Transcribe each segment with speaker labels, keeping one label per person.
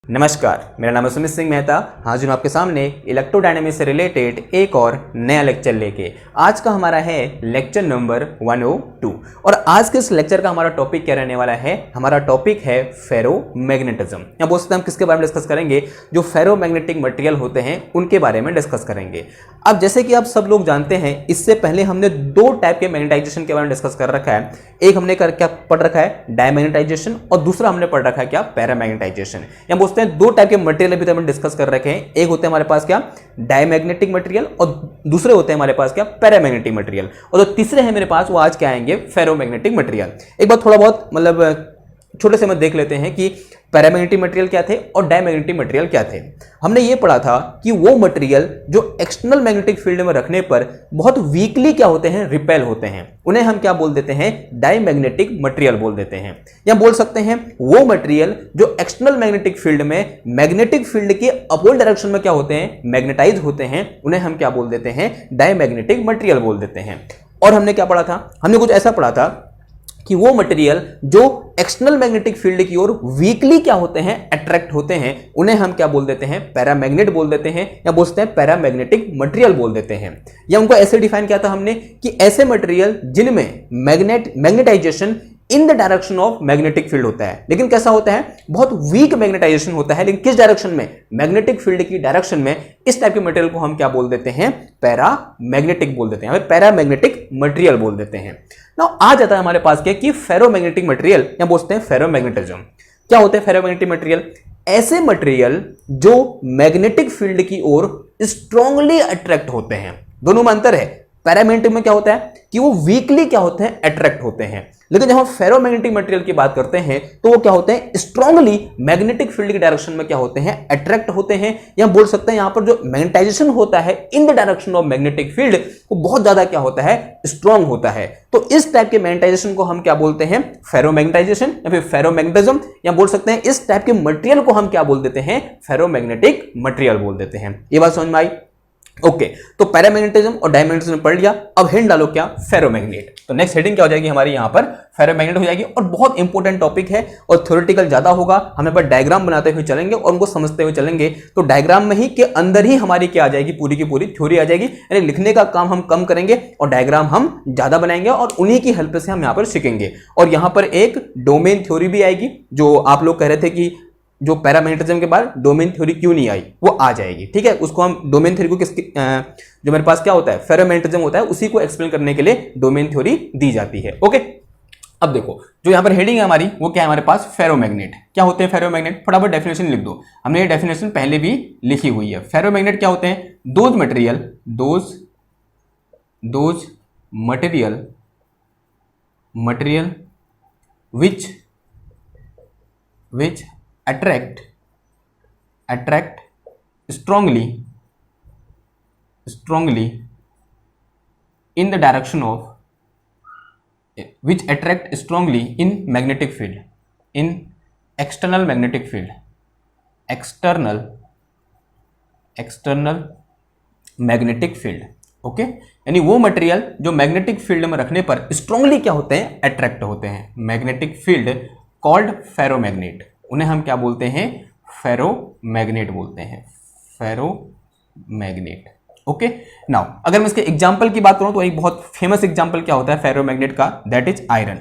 Speaker 1: नमस्कार, मेरा नाम है सुमित सिंह मेहता। हाजिर हूँ आपके सामने इलेक्ट्रोडायनेमिक्स से रिलेटेड एक और नया लेक्चर लेके। आज का हमारा है लेक्चर नंबर 102 और आज के इस लेक्चर का हमारा टॉपिक क्या रहने वाला है। हमारा टॉपिक है फेरोमैग्नेटिज्म। या बोल सकते हैं हम किसके बारे में डिस्कस करेंगे, जो फेरोमैग्नेटिक मटेरियल होते हैं उनके बारे में डिस्कस करेंगे। अब जैसे कि आप सब लोग जानते हैं, इससे पहले हमने दो टाइप के मैग्नेटाइजेशन के बारे में डिस्कस कर रखा है। एक हमने क्या पढ़ रखा है, डायमैग्नेटाइजेशन, और दूसरा हमने पढ़ रखा है क्या, पैरामैग्नेटाइजेशन। या बोलते हैं दो टाइप के मटेरियल अभी तक हमने डिस्कस कर रखे हैं। एक होते हैं हमारे पास क्या, डायमैग्नेटिक मटेरियल, और दूसरे होते हैं हमारे पास क्या, पैरामैग्नेटिक मटेरियल। और जो तीसरे हैं मेरे पास वो आज क्या आएंगे, फेरोमैग्नेटिक मटेरियल। एक बार थोड़ा बहुत मतलब छोटे से में देख लेते हैं कि पैरामैग्नेटिक मटेरियल क्या थे और डायमैग्नेटिक मटेरियल क्या थे। हमने ये पढ़ा था कि वो मटेरियल जो एक्सटर्नल मैग्नेटिक फील्ड में रखने पर बहुत वीकली क्या होते हैं, रिपेल होते हैं, उन्हें हम क्या बोल देते हैं, डायमैग्नेटिक मटेरियल बोल देते हैं। या बोल सकते हैं वो मटेरियल जो एक्सटर्नल मैग्नेटिक फील्ड में मैग्नेटिक फील्ड के अपोजिट डायरेक्शन में क्या होते हैं, मैग्नेटाइज होते हैं, उन्हें हम क्या बोल देते हैं, डायमैग्नेटिक मटेरियल बोल देते हैं। और हमने क्या पढ़ा था, हमने कुछ ऐसा पढ़ा था कि वो मटेरियल जो एक्सटर्नल मैग्नेटिक फील्ड की ओर वीकली क्या होते हैं, अट्रैक्ट होते हैं, उन्हें हम क्या बोल देते हैं, पैरामैग्नेट बोल देते हैं, या बोलते हैं पैरामैग्नेटिक मटेरियल बोल देते हैं। या उनको ऐसे डिफाइन किया था हमने कि ऐसे मटेरियल जिनमें magnetization in the direction of magnetic field होता है, लेकिन कैसा होता है, बहुत वीक मैग्नेटाइजेशन होता है, लेकिन किस डायरेक्शन में, मैग्नेटिक फील्ड की डायरेक्शन में। इस टाइप के मटेरियल को हम क्या बोल देते हैं, पैरामैग्नेटिक बोल देते हैं, पैरामैग्नेटिक मटेरियल बोल देते हैं। नाउ आ जाता है हमारे पास क्या कि फेरोमैग्नेटिक मटेरियल, या बोलते हैं फेरोमैग्नेटिज्म। क्या होते हैं फेरोमैग्नेटिक मटेरियल? ऐसे मटेरियल जो मैग्नेटिक फील्ड की ओर स्ट्रांगली अट्रैक्ट होते हैं। दोनों में अंतर है। पैरामैग्नेटिक में क्या होता है कि वो वीकली क्या होते हैं, अट्रैक्ट होते हैं, लेकिन जब हम फेरोमैग्नेटिक मटेरियल की बात करते हैं तो वो क्या होते हैं, स्ट्रांगली मैग्नेटिक फील्ड के डायरेक्शन में क्या होते हैं, अट्रैक्ट होते हैं। या बोल सकते हैं यहां पर जो मैग्नेटाइजेशन होता है इन the direction of magnetic field, वो बहुत ज्यादा क्या होता है, स्ट्रांग होता है। तो इस टाइप के मैग्नेटाइजेशन को हम क्या बोलते हैं, फेरोमैग्नेटाइजेशन या फिर फेरोमैग्नेटिज्म। या बोल सकते हैं इस टाइप के मटेरियल को हम क्या बोल देते हैं, फेरोमैग्नेटिक मटेरियल बोल देते हैं। ये बात समझ में आई? ओके, तो पैरामैग्नेटिज्म और डायमैग्नेटिज्म पढ़ लिया। अब हेड डालो क्या, फेरोमैग्नेट। तो नेक्स्ट हेडिंग क्या हो जाएगी हमारी, यहां पर फेरोमैग्नेट हो जाएगी। और बहुत इंपॉर्टेंट टॉपिक है और थ्योरेटिकल ज्यादा होगा। हम यहाँ पर डायग्राम बनाते हुए चलेंगे और उनको समझते हुए चलेंगे। तो डायग्राम में ही के अंदर ही हमारी क्या आ जाएगी, पूरी की पूरी थ्योरी आ जाएगी। यानी लिखने का काम हम कम करेंगे और डायग्राम हम ज्यादा बनाएंगे और उन्हीं की हेल्प से हम यहाँ पर सीखेंगे। और यहाँ पर एक डोमेन थ्योरी भी आएगी, जो आप लोग कह रहे थे कि जो पैरामैग्नेटिज्म के बाद डोमेन थ्योरी क्यों नहीं आई, वो आ जाएगी। ठीक है, उसको हम डोमेन थ्योरी को जो मेरे पास क्या होता है, फेरोमैग्नेटिज्म होता है, उसी को एक्सप्लेन करने के लिए डोमेन थ्योरी दी जाती है। ओके, अब देखो जो यहां पर हेडिंग है हमारी, वो क्या है हमारे पास, फेरोमैग्नेट। क्या होते हैं फेरोमैग्नेट, फटाफट डेफिनेशन लिख दो। हमने ये डेफिनेशन पहले भी लिखी हुई है। फेरोमैग्नेट क्या होते हैं, those material which attract strongly in the direction of, which attract strongly in magnetic field, in external magnetic field, external magnetic field। Okay, यानी वो मटेरियल जो मैग्नेटिक फील्ड में रखने पर स्ट्रांगली क्या होते हैं, अट्रैक्ट होते हैं। मैग्नेटिक फील्ड कॉल्ड फेरोमैग्नेट, उन्हें हम क्या बोलते हैं, फेरोमैग्नेट बोलते हैं, फेरोमैग्नेट। ओके, नाउ अगर मैं इसके एग्जांपल की बात करूं तो एक बहुत फेमस एग्जांपल क्या होता है फेरोमैग्नेट का, दैट इज आयरन।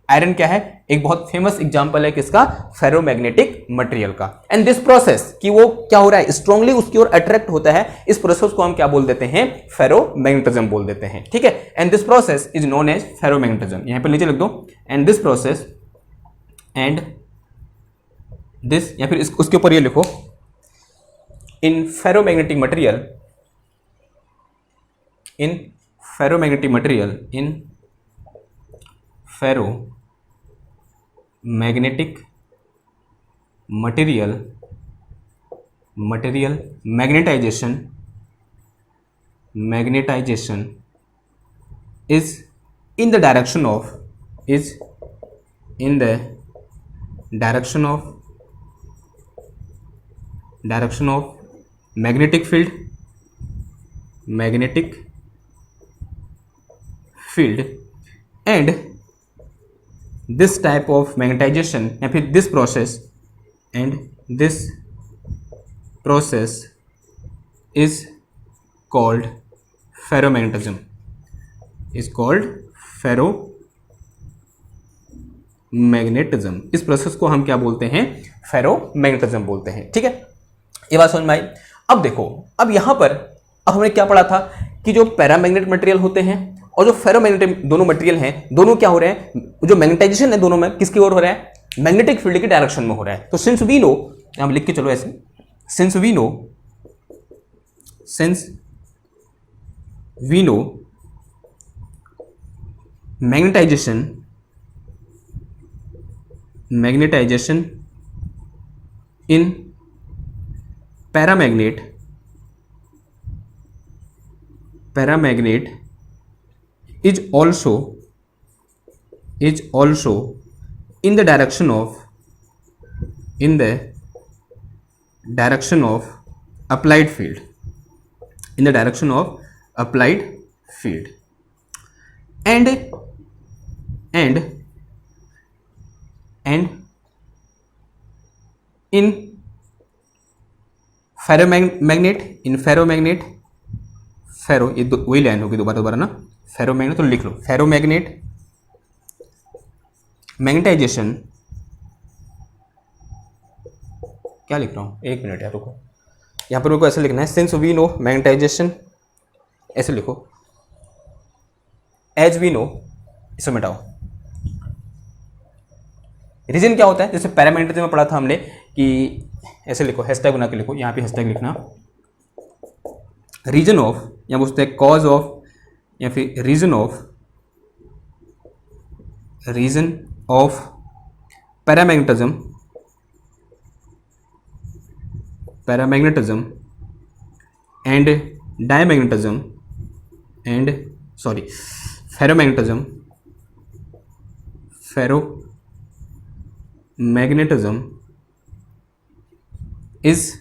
Speaker 1: आयरन क्या है, एक बहुत फेमस एग्जांपल है किसका, फेरोमैग्नेटिक मटेरियल का। एंड दिस प्रोसेस कि वो क्या हो रहा है, स्ट्रांगली उसकी ओर अट्रैक्ट होता है, इस प्रोसेस को हम क्या बोल देते हैं, फेरोमैग्नेटिज्म बोल देते हैं। ठीक है, and this process is known as ferromagnetism. यहां पर नीचे लिख दो, and this process, and this, या फिर उसके ऊपर ये लिखो, in ferromagnetic material, in ferromagnetic material, in ferromagnetic material magnetization is in the direction of magnetic field and this type of magnetization या फिर this process and this process is called ferromagnetism, is called ferromagnetism। इस process को हम क्या बोलते हैं? Ferromagnetism बोलते हैं। ठीक है, ये बात समझ में आई। अब देखो, अब यहां पर अब हमने क्या पढ़ा था कि जो पैरामैग्नेट मटेरियल होते हैं और जो फेरोमैग्नेटिक दोनों मटेरियल हैं, दोनों क्या हो रहे हैं? जो मैग्नेटाइजेशन है दोनों में किसकी ओर हो रहा है? मैग्नेटिक फील्ड की डायरेक्शन में हो रहा है। तो सिंस वी नो, हम लिख के चलो ऐसे, since we know magnetization in paramagnet is also in the direction of applied field, in the direction of applied field, and in ferromagnet फेरो, ये वही लाइन होगी दोबारा ना, फेरोमैग्नेट, तो लिख लो फेरोमैग्नेट मैग्नेटाइजेशन, क्या लिख रहा हूँ, एक मिनट यार रुको, यहाँ पर मेरे को ऐसे लिखना है, सिंस वी नो मैग्नेटाइजेशन, ऐसे लिखो, एज वी नो, इसे मिटाओ। रीजन क्या होता है? जैसे पैरामैग्नेटिज्म में पढ़ा था हमने कि ऐसे लिखो, हैशटैग बना के लिखो, यहाँ पे हैशटैग लिखना, रीजन ऑफ, या बोलते हैं कॉज ऑफ, या फिर reason of paramagnetism and diamagnetism and ferromagnetism is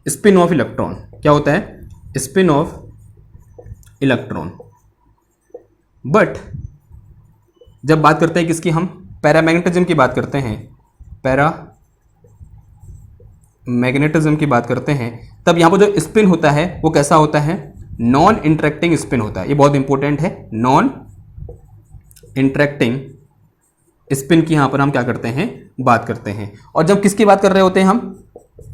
Speaker 1: spin of electron. क्या होता है? Spin of electron. बट जब बात करते हैं किसकी, हम पैरामैग्नेटिज्म की बात करते हैं, पैरामैग्नेटिज्म की बात करते हैं, तब यहाँ पर जो स्पिन होता है वो कैसा होता है? नॉन इंटरेक्टिंग स्पिन होता है। ये बहुत इंपॉर्टेंट है, नॉन इंटरेक्टिंग स्पिन की यहाँ पर हम क्या करते हैं? बात करते हैं। और जब किसकी बात कर रहे होते हैं हम?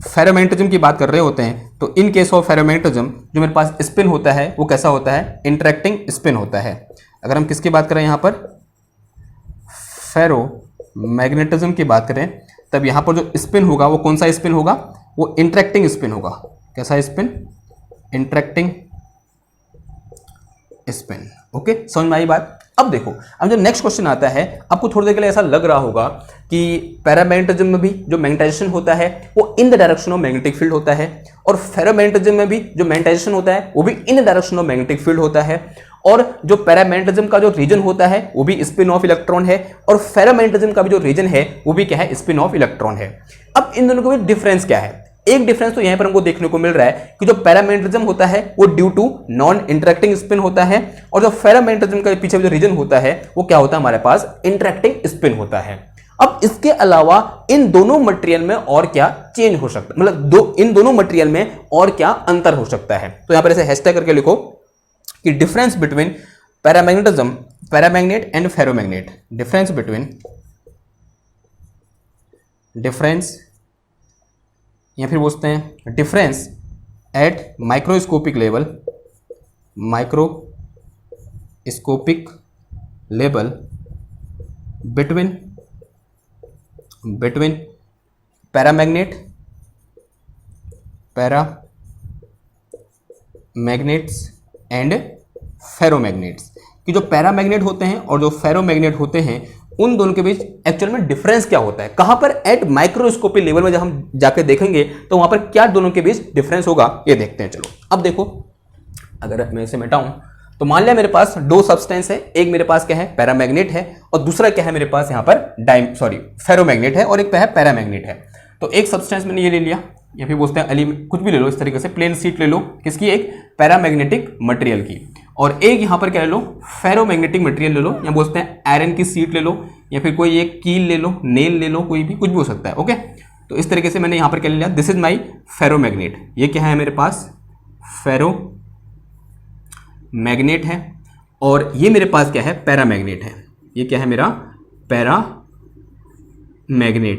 Speaker 1: फेरोमैग्नेटिज्म की बात कर रहे होते हैं, तो इन केस ऑफ फेरोमैग्नेटिज्म जो मेरे पास स्पिन होता है वो कैसा होता है? इंटरेक्टिंग स्पिन होता है। अगर हम किसकी बात करें यहाँ पर? फेरोमैग्नेटिज्म की बात करें, तब यहाँ पर जो स्पिन होगा वो कौन सा स्पिन होगा? वो इंटरेक्टिंग स्पिन होगा। कैसा स्पिन? Interacting spin. ओके, समझ में आई बात? अब देखो, अब जो नेक्स्ट क्वेश्चन आता है, आपको थोड़ी देर के लिए ऐसा लग रहा होगा कि पैरामैग्नेटिज्म में भी जो मैग्नेटाइजेशन होता है वो इन the direction of magnetic field होता है, और फेरोमैग्नेटिज्म में भी जो मैग्नेटाइजेशन होता है वो भी इन the direction of magnetic field होता है, और जो पैरामैग्नेटिज्म का जो रीजन होता है वो भी स्पिन ऑफ इलेक्ट्रॉन है, और फेरोमैग्नेटिज्म का भी जो रीजन है वो भी क्या है? स्पिन ऑफ इलेक्ट्रॉन है। अब इन दोनों के बीच डिफरेंस क्या है? एक डिफरेंस तो यहां पर हमको देखने को मिल रहा है कि जो पैरामैग्नेटिज्म होता है वो due to non interacting spin होता है, और जो फेरोमैग्नेटिज्म का पीछे जो रीजन होता है वो क्या होता है हमारे पास? इंटरेक्टिंग स्पिन होता है। अब इसके अलावा इन दोनों मटेरियल में और क्या चेंज हो सकता है, मतलब इन दोनों मटेरियल में और क्या अंतर हो सकता है? तो यहां पर ऐसे हैशटैग करके लिखो कि difference between paramagnet and ferromagnet, difference या फिर बोलते हैं difference at microscopic level between paramagnets and ferromagnets, कि जो पैरामैग्नेट होते हैं और जो फेरोमैग्नेट होते हैं उन दोनों के बीच एक्चुअल में डिफरेंस क्या होता है? कहां पर? एट माइक्रोस्कोपिक लेवल में जब हम जाके देखेंगे तो वहां पर क्या दोनों के बीच डिफरेंस होगा, ये देखते हैं। चलो अब देखो, अगर मैं इसे मिटाऊं तो मान लिया मेरे पास दो सब्सटेंस है, एक मेरे पास क्या है? पैरामैग्नेट है, और दूसरा क्या है मेरे पास यहाँ पर? फेरोमैग्नेट है, और एक है पैरामैग्नेट है। तो एक सब्सटेंस मैंने ये ले लिया, या फिर बोलते हैं कुछ भी ले लो, इस तरीके से प्लेन शीट ले लो, किसकी? एक पैरामैग्नेटिक मटेरियल की, और एक यहां पर क्या ले लो? फेरोमैग्नेटिक मटेरियल ले लो, या बोलते हैं आयरन की शीट ले लो, या फिर कोई एक कील ले लो, नेल ले लो, कोई भी, कुछ भी हो सकता है। ओके, तो इस तरीके से मैंने यहां पर क्या ले लिया, दिस इज माई फेरोमैग्नेट। ये क्या है मेरे पास, फेरोमैग्नेट है, और ये मेरे पास क्या है, पैरामैग्नेट है। ये क्या है मेरा, पैरामैग्नेट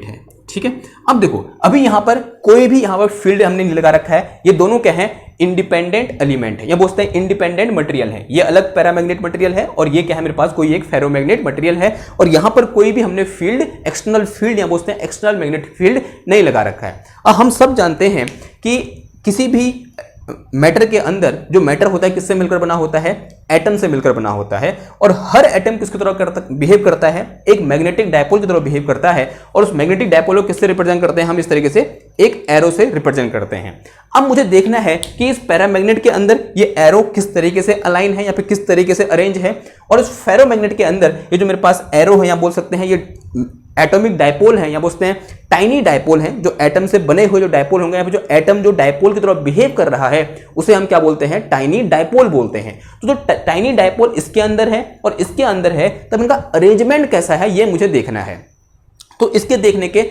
Speaker 1: है। ठीक है, अब देखो अभी यहां पर कोई भी यहां पर फील्ड हमने नहीं लगा रखा है। ये दोनों क्या है, इंडिपेंडेंट एलिमेंट है, या बोलते हैं इंडिपेंडेंट मटेरियल है। ये अलग पैरामैग्नेट मटेरियल है और ये क्या है मेरे पास, कोई एक फेरोमैग्नेट मटेरियल है, और यहां पर कोई भी हमने फील्ड, एक्सटर्नल फील्ड या बोलते हैं एक्सटर्नल मैग्नेटिक फील्ड नहीं लगा रखा है। अब हम सब जानते हैं कि किसी भी मैटर के अंदर जो मैटर होता है किससे मिलकर बना होता है, एटम से मिलकर बना होता है, और हर एटम किसकी तरह बिहेव करता है, एक मैग्नेटिक डायपोल की तरह बिहेव करता है, और उस मैग्नेटिक डायपोल को किससे रिप्रेजेंट करते हैं हम, इस तरीके से एक एरो से रिप्रेजेंट करते हैं। अब मुझे देखना है कि इस पैरामैग्नेट के अंदर ये एरो किस तरीके से अलाइन है या फिर किस तरीके से अरेंज है, और इस फेरोमैग्नेट के अंदर ये जो मेरे पास एरो है या बोल सकते हैं ये एटॉमिक डायपोल है, या बोलते हैं टाइनी डायपोल हैं, जो एटम से बने हुए जो डायपोल होंगे, या फिर जो एटम जो डायपोल की तरह बिहेव कर रहा है उसे हम क्या बोलते हैं, टाइनी डायपोल बोलते हैं। तो जो टाइनी डायपोल इसके अंदर है और इसके अंदर है, तब इनका अरेंजमेंट कैसा है ये मुझे देखना है। तो इसके देखने के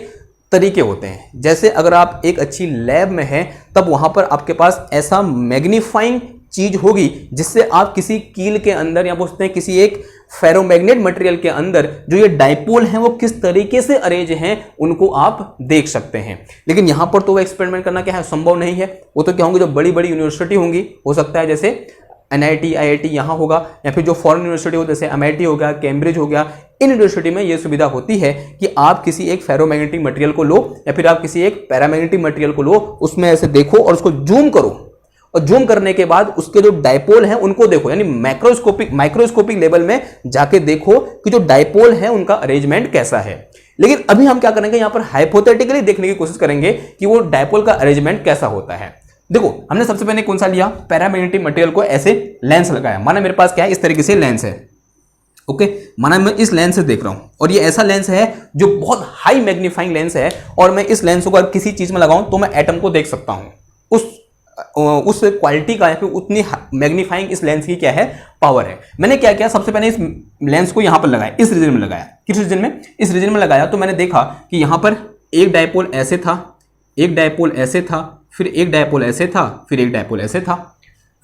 Speaker 1: तरीके होते हैं, जैसे अगर आप एक अच्छी लैब में हैं तब वहां पर आपके पास ऐसा मैग्नीफाइंग चीज होगी जिससे आप किसी कील के अंदर या बोलते हैं किसी एक फेरोमैग्नेट मटेरियल के अंदर जो ये डायपोल हैं वो किस तरीके से अरेंज हैं उनको आप देख सकते हैं। लेकिन यहां पर तो वो एक्सपेरिमेंट करना क्या है, संभव नहीं है। वो तो क्या होंगे, जो बड़ी बड़ी यूनिवर्सिटी होंगी, हो सकता है जैसे NIT IIT यहाँ होगा, या फिर जो फॉरेन यूनिवर्सिटी हो जैसे MIT हो गया, कैम्ब्रिज हो गया, इन यूनिवर्सिटी में ये सुविधा होती है कि आप किसी एक फेरोमैग्नेटिक मटेरियल को लो या फिर आप किसी एक पैरामैग्नेटिक मटेरियल को लो, उसमें ऐसे देखो और उसको जूम करो, और जूम करने के बाद उसके जो डायपोल हैं उनको देखो, यानी माइक्रोस्कोपिक लेवल में जाके देखो कि जो डायपोल है उनका अरेंजमेंट कैसा है। लेकिन अभी हम क्या करेंगे, यहां पर हाइपोथेटिकली देखने की कोशिश करेंगे कि वो डायपोल का अरेंजमेंट कैसा होता है। देखो हमने सबसे पहले कौन सा लिया, पैरामैग्नेटिक मटेरियल को ऐसे लेंस लगाया, माना मेरे पास क्या है, इस तरीके से लेंस है। ओके, माना मैं इस लेंस से देख रहा हूं और ये ऐसा लेंस है जो बहुत हाई मैग्नीफाइंग लेंस है, और मैं इस लेंस को अगर किसी चीज में लगाऊं तो मैं एटम को देख सकता हूं। उस क्वालिटी का या फिर उतनी मैग्नीफाइंग इस लेंस की क्या है, पावर है। मैंने क्या किया, सबसे पहले इस लेंस को यहां पर लगाया, इस रीजन में लगाया। किस रीजन में, इस रीजन में लगाया, तो मैंने देखा कि यहां पर एक डायपोल ऐसे था, एक डायपोल ऐसे था, फिर एक डायपोल ऐसे था, फिर एक डायपोल ऐसे था।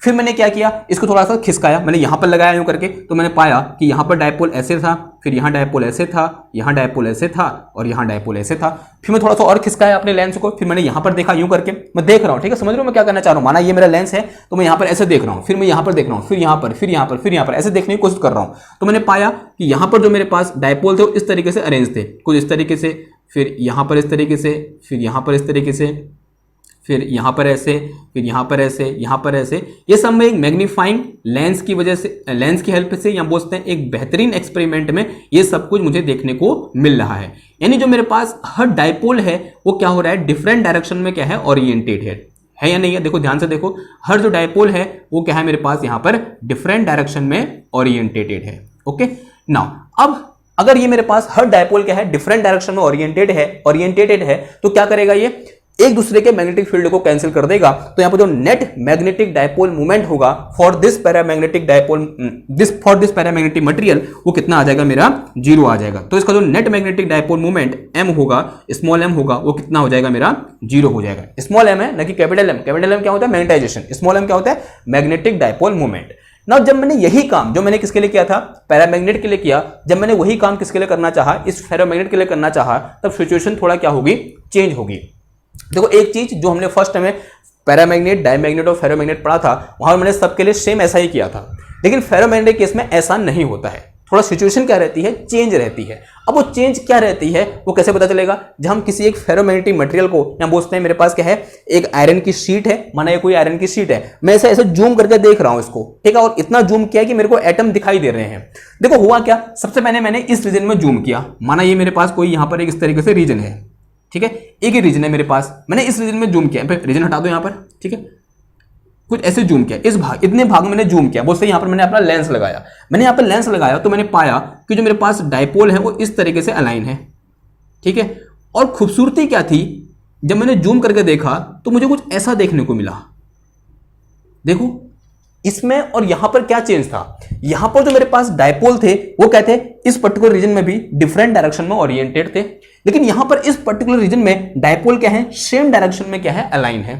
Speaker 1: फिर मैंने क्या किया, इसको थोड़ा सा खिसकाया, मैंने यहां पर लगाया यूं करके, तो मैंने पाया कि यहां पर डायपोल ऐसे था, फिर यहां डायपोल ऐसे था, यहां डायपोल ऐसे था, और यहां डायपोल ऐसे था। फिर मैं थोड़ा सा और खिसकाया अपने लेंस को, फिर मैंने यहां पर देखा यूं करके, मैं देख रहा हूं, ठीक है, समझ रहे हो मैं क्या करना चाह रहा हूं। माना ये मेरा लेंस है तो मैं यहां पर ऐसे देख रहा हूं, फिर मैं यहां पर देख रहा हूं, फिर यहां पर, फिर यहां पर, फिर यहां पर, ऐसे देखने की कोशिश कर रहा हूं। तो मैंने पाया कि यहां पर जो मेरे पास डायपोल थे वो इस तरीके से अरेंज थे, कुछ इस तरीके से, फिर यहां पर इस तरीके से, फिर यहां पर इस तरीके से, फिर यहाँ पर ऐसे, फिर यहाँ पर ऐसे, यहाँ पर ऐसे। ये सब में एक मैग्नीफाइंग लेंस की वजह से, लेंस की हेल्प से, या बोलते हैं एक बेहतरीन एक्सपेरिमेंट में ये सब कुछ मुझे देखने को मिल रहा है। यानी जो मेरे पास हर डायपोल है वो क्या हो रहा है, डिफरेंट डायरेक्शन में क्या है, ओरिएंटेड है या नहीं है। देखो ध्यान से देखो, हर जो डायपोल है वो क्या है मेरे पास यहाँ पर डिफरेंट डायरेक्शन में ओरिएंटेड है। ओके, नाउ अब अगर ये मेरे पास हर डायपोल क्या है, डिफरेंट डायरेक्शन में ओरिएंटेड है, तो क्या करेगा, ये एक दूसरे के मैग्नेटिक फील्ड को कैंसिल कर देगा। तो यहां पर जो नेट मैग्नेटिक डायपोल मूवमेंट होगा फॉर दिस पैरामैग्नेटिक मटेरियल, वो कितना आ जाएगा मेरा, 0 आ जाएगा। तो इसका जो net magnetic dipole movement m होगा, स्मॉल m होगा, वो कितना हो जाएगा मेरा, 0 हो जाएगा। स्मॉल m है ना कि कैपिटल M। कैपिटल M क्या होता है, मैग्नेटाइजेशन। स्मॉल m क्या होता है, मैग्नेटिक डायपोल मूवमेंट। ना जब मैंने यही काम जो मैंने किसके लिए किया था, पैरामैग्नेट के लिए किया, जब मैंने वही काम किसके लिए करना चाहा, इस फेरोमैग्नेट के लिए करना चाहा, तब सिचुएशन थोड़ा क्या होगी, चेंज होगी। देखो एक चीज जो हमने फर्स्ट में पैरामैग्नेट, डायमैग्नेट और फेरोमैग्नेट पढ़ा था, वहां मैंने सबके लिए सेम ऐसा ही किया था। लेकिन फेरोमैग्नेट केस में ऐसा नहीं होता है, थोड़ा सिचुएशन क्या रहती है, चेंज रहती है। अब वो चेंज क्या रहती है वो कैसे पता चलेगा, जब हम किसी एक फेरोमैग्नेटिक मटेरियल को, या बोलते हैं मेरे पास क्या है, एक आयरन की शीट है, माना ये कोई आयरन की शीट है, मैं ऐसे जूम करके देख रहा हूं इसको, ठीक है, और इतना जूम किया कि मेरे को एटम दिखाई दे रहे हैं। देखो हुआ क्या, सबसे पहले मैंने इस रीजन में जूम किया, माना ये मेरे पास कोई यहां पर एक इस तरीके से रीजन है, ठीक है, एक ही रीजन है मेरे पास, मैंने इस रीजन में जूम किया, रीजन हटा दो यहां पर, ठीक है, कुछ ऐसे जूम किया, इस भाग, इतने भाग में मैंने जूम किया, बोलते यहां पर मैंने अपना लेंस लगाया, मैंने यहां पर लेंस लगाया तो मैंने पाया कि जो मेरे पास डायपोल है वो इस तरीके से अलाइन है, ठीक है। और खूबसूरती क्या थी, जब मैंने जूम करके देखा तो मुझे कुछ ऐसा देखने को मिला, देखो इसमें और यहां पर क्या चेंज था, यहां पर जो मेरे पास डायपोल थे वो क्या थे, इस पर्टिकुलर रीजन में भी डिफरेंट डायरेक्शन में ओरिएंटेड थे, लेकिन यहां पर इस पर्टिकुलर रीजन में डायपोल क्या है, सेम डायरेक्शन में क्या है, अलाइन है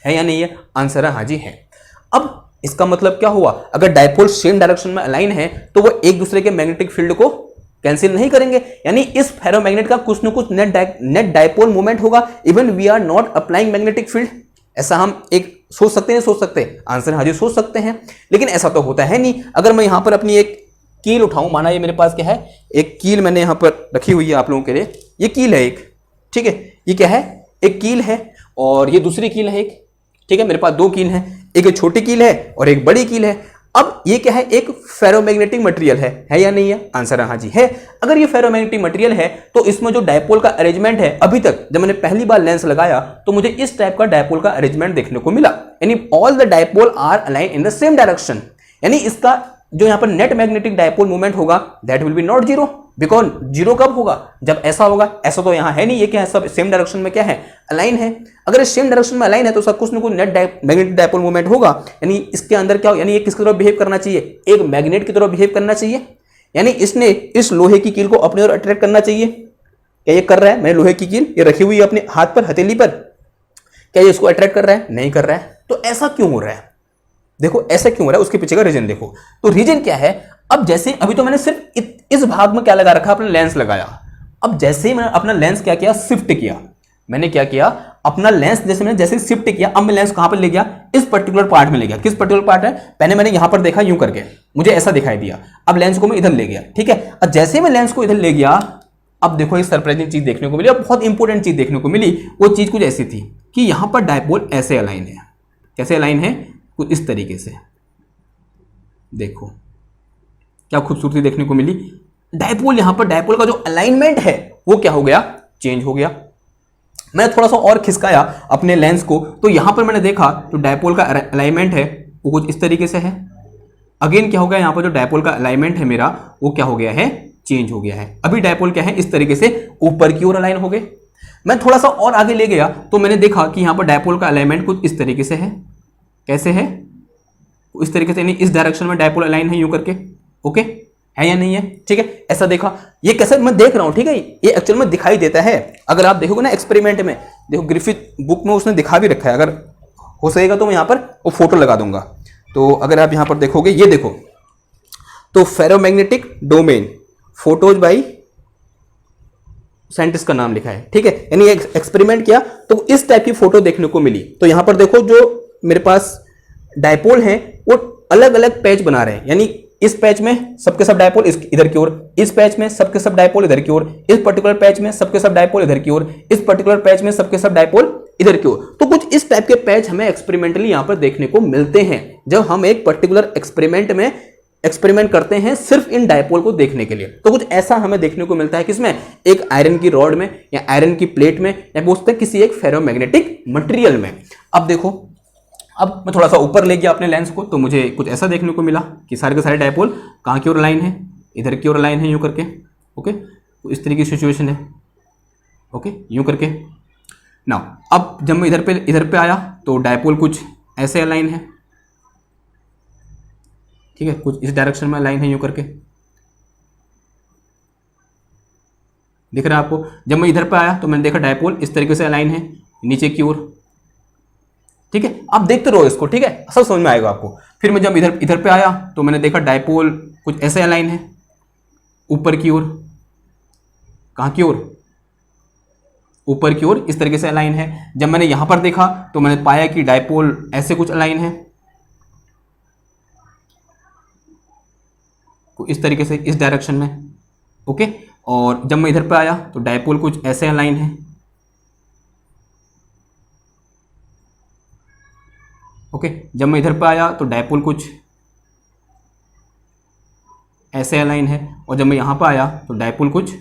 Speaker 1: या नहीं है? आंसर है हाँ जी है। अब इसका मतलब क्या हुआ, अगर डायपोल सेम डायरेक्शन में अलाइन है तो वो एक दूसरे के मैग्नेटिक फील्ड को कैंसिल नहीं करेंगे, यानी इस फेरोमैग्नेट का कुछ न कुछ नेट डायपोल मूवमेंट होगा, even we are not applying magnetic field. ऐसा हम एक सोच सकते हैं, सोच सकते हैं? आंसर हाँ जी सोच सकते हैं, लेकिन ऐसा तो होता है नहीं। अगर मैं यहां पर अपनी एक कील उठाऊं, माना ये मेरे पास क्या है, एक कील मैंने यहां पर रखी हुई है आप लोगों के लिए, ये कील है एक, ठीक है, ये क्या है, एक कील है, और ये दूसरी कील है एक, ठीक है, मेरे पास दो कील हैं, एक छोटी कील है और एक बड़ी कील है। अब ये क्या है, एक फेरोमैग्नेटिक मटेरियल है या नहीं है? आंसर हाँ जी है। अगर ये फेरोमैग्नेटिक मटेरियल है तो इसमें जो डायपोल का अरेंजमेंट है, अभी तक जब मैंने पहली बार लेंस लगाया तो मुझे इस टाइप का डायपोल का अरेंजमेंट देखने को मिला, यानी all the dipole are align in the same direction, यानी इसका जो यहां पर नेट मैग्नेटिक डायपोल मूवमेंट होगा that will be not zero, because zero कब होगा, जब ऐसा होगा, ऐसा तो यहां है नहीं, ये क्या है, सब सेम डायरेक्शन में क्या है, अलाइन है। अगर ये सेम डायरेक्शन में अलाइन है तो सब कुछ न कुछ नेट मैग्नेटिक डायपोल मूवमेंट होगा, यानी इसके अंदर क्या, यानी ये किसकी तरफ बिहेव करना चाहिए, एक मैग्नेट की तरफ बिहेव करना चाहिए, यानी इसने इस लोहे की कील को अपनी ओर अट्रैक्ट करना चाहिए। क्या ये कर रहा है, मैंने लोहे की कील ये रखी हुई है अपने हाथ पर, हथेली पर, क्या ये इसको अट्रैक्ट कर रहा है, नहीं कर रहा है। तो ऐसा क्यों हो रहा है, देखो ऐसा क्यों हो रहा है, उसके पीछे का रीजन देखो। तो रीजन क्या है, अब जैसे अभी तो मैंने सिर्फ इस भाग में क्या लगा रखा, अपना लेंस लगाया, अब जैसे ही मैंने अपना लेंस क्या किया, शिफ्ट किया, मैंने क्या किया, अपना लेंस जैसे मैंने जैसे शिफ्ट किया, अब मैं लेंस कहां पर ले गया, इस पर्टिकुलर पार्ट में ले गया। किस पर्टिकुलर पार्ट है, पहले मैंने यहां पर देखा यूं करके, मुझे ऐसा दिखाई दिया, अब लेंस को मैं इधर ले गया, ठीक है। अब जैसे मैं लेंस को इधर ले गया, अब देखो एक सरप्राइजिंग चीज देखने को मिली, अब बहुत इंपॉर्टेंट चीज देखने को मिली। वो चीज कुछ ऐसी थी कि यहां पर डायपोल ऐसे अलाइन है, कैसे अलाइन है, कुछ इस तरीके से, देखो क्या खूबसूरती देखने को मिली। डायपोल यहां पर डायपोल का जो अलाइनमेंट है वो क्या हो गया, चेंज हो गया। मैंने थोड़ा सा और खिसकाया अपने लेंस को, तो यहां पर मैंने देखा तो डायपोल का अलाइनमेंट है वो कुछ इस तरीके से है। अगेन क्या हो गया, यहां पर जो डायपोल का अलाइनमेंट है मेरा वो क्या हो गया है, चेंज हो गया है। अभी डायपोल क्या है, इस तरीके से ऊपर की ओर अलाइन हो गए। मैं थोड़ा सा और आगे ले गया तो मैंने देखा कि यहां पर डायपोल का अलाइनमेंट कुछ इस तरीके से है। कैसे है, इस तरीके से, यानी इस डायरेक्शन में डायपोल अलाइन है यूं करके, ओके है या नहीं है, ठीक है। ऐसा देखा, ये कैसे मैं देख रहा हूं, ठीक है, ये एक्चुअल में दिखाई देता है। अगर आप देखोगे ना एक्सपेरिमेंट में, देखो ग्रिफिथ बुक में उसने दिखा भी रखा है, अगर हो सकेगा तो मैं यहां पर वो फोटो लगा दूंगा। तो अगर आप यहां पर देखोगे, ये देखो, तो ferromagnetic domain photos by scientist का नाम लिखा है, ठीक है, यानी एक्सपेरिमेंट किया तो इस टाइप की फोटो देखने को मिली। तो यहां पर देखो जो मेरे पास डायपोल है वो अलग अलग पैच बना रहे हैं, यानी इस पैच में सबके सब डायपोल इधर की ओर, इस पैच में सबके सब डायपोल इधर की ओर, इस पर्टिकुलर पैच में सबके सब डायपोल इधर की ओर, इस पर्टिकुलर पैच में सबके सब डायपोल इधर की ओर। तो कुछ इस टाइप के पैच हमें एक्सपेरिमेंटली यहां पर देखने को मिलते हैं जब हम एक पर्टिकुलर एक्सपेरिमेंट में एक्सपेरिमेंट करते हैं सिर्फ इन डायपोल को देखने के लिए। तो कुछ ऐसा हमें देखने को मिलता है किसमें, एक आयरन की रॉड में या आयरन की प्लेट में, या बोलते हैं किसी एक फेरोमैग्नेटिक मटेरियल में। अब देखो, अब मैं थोड़ा सा ऊपर ले गया अपने लेंस को, तो मुझे कुछ ऐसा देखने को मिला कि सारे के सारे डायपोल कहाँ की ओर लाइन है, इधर की ओर लाइन है यूं करके, ओके। तो इस तरीके की सिचुएशन है, ओके, यूं करके। नाउ अब जब मैं इधर पे आया तो डायपोल कुछ ऐसे अलाइन है, ठीक है, कुछ इस डायरेक्शन में लाइन है यूं करके, दिख रहा है आपको। जब मैं इधर पे आया तो मैंने देखा डायपोल इस तरीके से अलाइन है नीचे की ओर, ठीक है। आप देखते रहो इसको, ठीक है, सब समझ में आएगा आपको। फिर मैं जब इधर पे आया तो मैंने देखा डायपोल कुछ ऐसे अलाइन है ऊपर की ओर, कहां की ओर, ऊपर की ओर, इस तरीके से अलाइन है। जब मैंने यहां पर देखा तो मैंने पाया कि डायपोल ऐसे कुछ अलाइन है, इस तरीके से इस डायरेक्शन में, ओके। और जब मैं इधर पे आया तो डायपोल कुछ ऐसे अलाइन है, ओके। जब मैं इधर पे आया तो डायपोल कुछ ऐसे अलाइन है, और जब मैं यहां पे आया तो डायपोल कुछ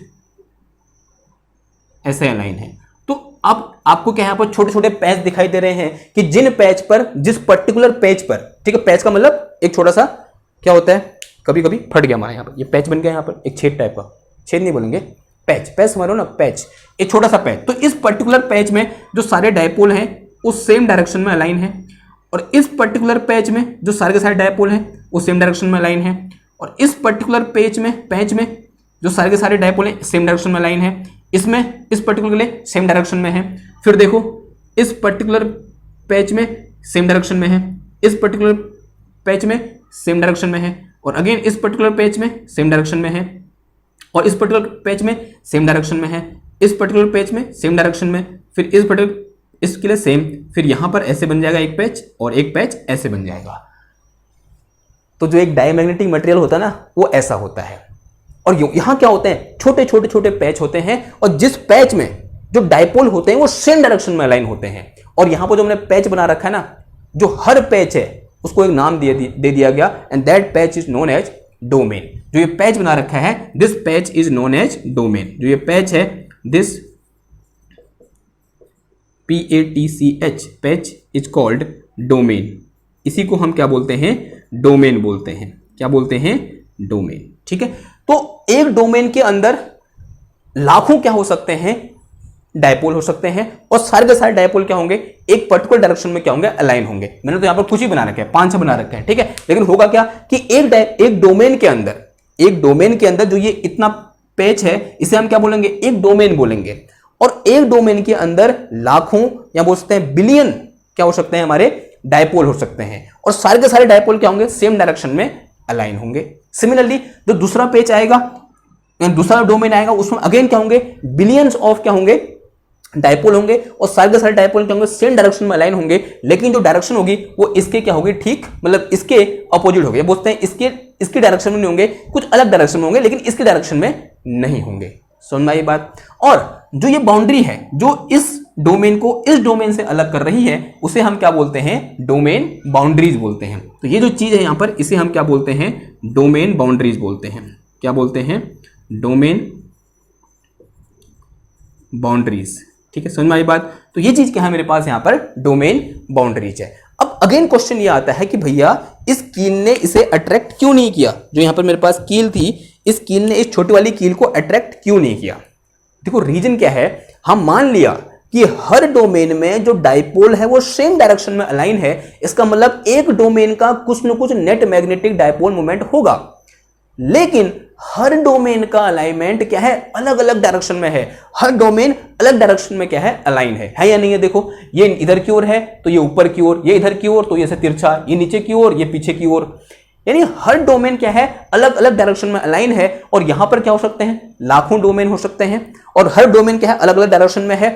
Speaker 1: ऐसे अलाइन है। तो अब आपको क्या यहां पर छोटे छोटे पैच दिखाई दे रहे हैं कि जिन पैच पर, जिस पर्टिकुलर पैच पर, ठीक है, पैच का मतलब एक छोटा सा क्या होता है, कभी कभी फट गया हमारे यहाँ पर, ये पैच बन गया यहाँ पर एक छेद टाइप का, छेद नहीं बोलेंगे, पैच, पैच समझ लो ना, पैच, एक छोटा सा पैच। तो इस पर्टिकुलर पैच में जो सारे डायपोल हैं उस सेम डायरेक्शन में अलाइन है, और इस पर्टिकुलर पैच में जो सारे के सारे डायपोल हैं वो सेम डायरेक्शन में अलाइन है, और इस पर्टिकुलर पैच में जो सारे के सारे डायपोल हैं सेम डायरेक्शन में अलाइन है, इसमें इस पर्टिकुलर के लिए सेम डायरेक्शन में है। फिर देखो इस पर्टिकुलर पैच में सेम डायरेक्शन में है, इस पर्टिकुलर पैच में सेम डायरेक्शन में है, और अगेन इस पर्टिकुलर पैच में सेम डायरेक्शन में है, और इस पर्टिकुलर पैच में सेम डायरेक्शन में है, इस पर्टिकुलर पैच में सेम डायरेक्शन में, फिर इस पर्टिकुलर इसके लिए सेम, फिर यहां पर ऐसे बन जाएगा एक पैच और एक पैच ऐसे बन जाएगा। तो जो एक डायमैग्नेटिक मटेरियल होता है ना वो ऐसा होता है। और यहां क्या होते हैं, छोटे छोटे छोटे पैच होते हैं, और जिस पैच में जो डायपोल होते हैं वो सेम डायरेक्शन में अलाइन होते हैं। और यहां पर जो हमने पैच बना रखा है ना, जो हर पैच है उसको एक नाम दे दिया गया, and that patch is known as domain. जो ये पैच बना रखा है this patch is known as domain. जो ये पैच है this PATCH patch is called domain. इसी को हम क्या बोलते हैं, डोमेन बोलते हैं। क्या बोलते हैं, डोमेन। ठीक है, तो एक डोमेन के अंदर लाखों क्या हो सकते हैं, डायपोल हो सकते हैं, और सारे के सारे डायपोल क्या होंगे, एक पर्टिकुलर डायरेक्शन में क्या होंगे, अलाइन होंगे। मैंने तो यहां पर कुछ ही बना रखे हैं, 5-6 बना रखे हैं। ठीक है, लेकिन होगा क्या कि एक डोमेन के अंदर जो ये इतना पेच है इसे हम क्या बोलेंगे, एक डोमेन बोलेंगे। और एक डोमेन के अंदर लाखों या बोल सकते हैं बिलियन क्या हो सकते हैं, हमारे डायपोल हो सकते हैं, और सारे के सारे डायपोल क्या होंगे, सेम डायरेक्शन में अलाइन होंगे। सिमिलरली जो दूसरा पेच आएगा, दूसरा डोमेन आएगा, उसमें अगेन क्या होंगे, बिलियंस ऑफ क्या होंगे, डायपोल होंगे, और सारे के सारे डायपोल क्या होंगे, सेम डायरेक्शन में अलाइन होंगे। लेकिन जो डायरेक्शन होगी वो इसके क्या होगी, ठीक मतलब इसके अपोजिट होगी। बोलते हैं इसके डायरेक्शन में नहीं होंगे, कुछ अलग डायरेक्शन में होंगे, लेकिन इसके डायरेक्शन में नहीं होंगे। समझ में आई बात। और जो ये बाउंड्री है जो इस डोमेन को इस डोमेन से अलग कर रही है उसे हम क्या बोलते हैं, डोमेन बाउंड्रीज बोलते हैं। तो ये जो चीज है यहां पर इसे हम क्या बोलते हैं, डोमेन बाउंड्रीज बोलते हैं। क्या बोलते हैं, डोमेन बाउंड्रीज। ठीक है, समझ में आई बात। तो ये चीज क्या है मेरे पास यहां पर, डोमेन बाउंड्रीज है। अब अगेन क्वेश्चन ये आता है कि भैया इस कील ने इसे अट्रैक्ट क्यों नहीं किया। जो यहां पर मेरे पास कील थी, इस कील ने इस छोटी वाली कील को अट्रैक्ट क्यों नहीं किया। देखो रीजन क्या है, हम मान लिया कि हर डोमेन में जो डायपोल है वो सेम डायरेक्शन में अलाइन है, इसका मतलब एक डोमेन का कुछ न कुछ नेट मैग्नेटिक डायपोल मोमेंट होगा। लेकिन हर डोमेन का अलाइनमेंट क्या है, अलग अलग डायरेक्शन में है। हर डोमेन अलग डायरेक्शन में क्या है, अलाइन है या नहीं है। देखो ये इधर की ओर है तो ये ऊपर की ओर, ये इधर की ओर तो ये ऐसे तिरछा, ये नीचे की ओर, ये पीछे की ओर। यानी हर डोमेन क्या है, अलग अलग डायरेक्शन में अलाइन है। और यहां पर क्या हो सकते हैं, लाखों डोमेन हो सकते हैं, और हर डोमेन क्या है, अलग अलग डायरेक्शन में है।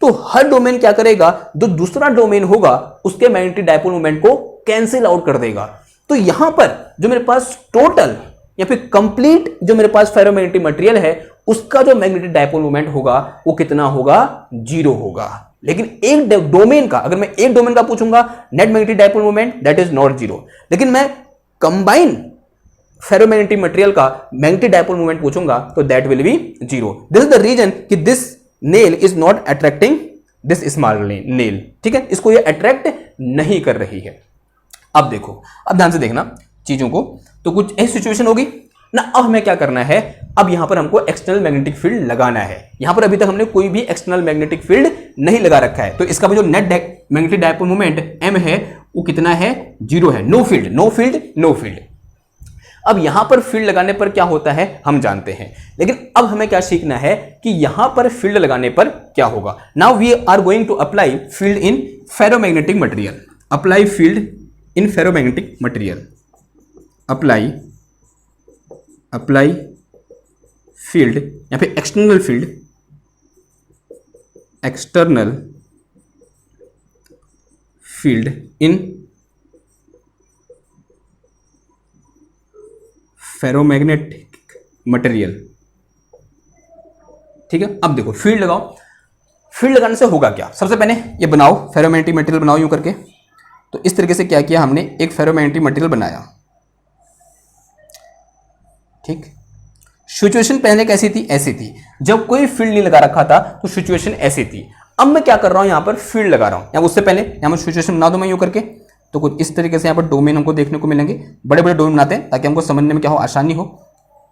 Speaker 1: तो हर डोमेन क्या करेगा, जो दूसरा डोमेन होगा उसके मैग्नेटिक डायपोल मोमेंट को कैंसिल आउट कर देगा। तो यहां पर जो मेरे पास टोटल या फिर कंप्लीट जो मेरे पास फेरोमैग्नेटिक मटेरियल है उसका जो मैग्नेटिक डायपोल मोमेंट होगा वो कितना होगा, 0 होगा। लेकिन एक डोमेन का, अगर मैं एक डोमेन का पूछूंगा net magnetic dipole moment, that is not 0। लेकिन मैं कंबाइन फेरोमैग्नेटिक मटेरियल का मैग्नेटिक डायपोल मोमेंट पूछूंगा तो that will be 0। This is the reason कि this nail is not attracting this small nail. ठीक है, इसको ये अट्रैक्ट नहीं कर रही है। अब देखो, अब ध्यान से देखना चीजों को। तो कुछ ऐसी सिचुएशन होगी ना, अब हमें क्या करना है, अब यहां पर हमको एक्सटर्नल मैग्नेटिक फील्ड लगाना है। यहां पर अभी तक हमने कोई भी एक्सटर्नल मैग्नेटिक फील्ड नहीं लगा रखा है, तो इसका भी जो net magnetic dipole moment m है वो कितना है, 0 है। Know field, know field, know field. अब यहां पर फील्ड लगाने पर क्या होता है हम जानते हैं, लेकिन अब हमें क्या सीखना है कि यहां पर फील्ड लगाने पर क्या होगा। Now we are going to apply field in ferromagnetic material. Apply field in ferromagnetic material. Apply field या फिर external field, external field in ferromagnetic material. ठीक है, अब देखो फील्ड लगाओ। फील्ड लगाने से होगा क्या, सबसे पहले ये बनाओ, फेरोमैग्नेटिक मटेरियल बनाओ यूं करके। तो इस तरीके से क्या किया हमने, एक फेरोमैग्नेटिक मटेरियल बनाया। ठीक, सिचुएशन पहले कैसी थी, ऐसी थी। जब कोई फील्ड नहीं लगा रखा था तो सिचुएशन ऐसी थी। अब मैं क्या कर रहा हूं, यहां पर फील्ड लगा रहा हूं। या उससे पहले यहां पर सिचुएशन बना दूं मैं यूं करके। तो कुछ इस तरीके से यहां पर डोमेन हमको देखने को मिलेंगे, बड़े बड़े डोमेन बनाते हैं ताकि हमको समझने में क्या हो, आसानी हो।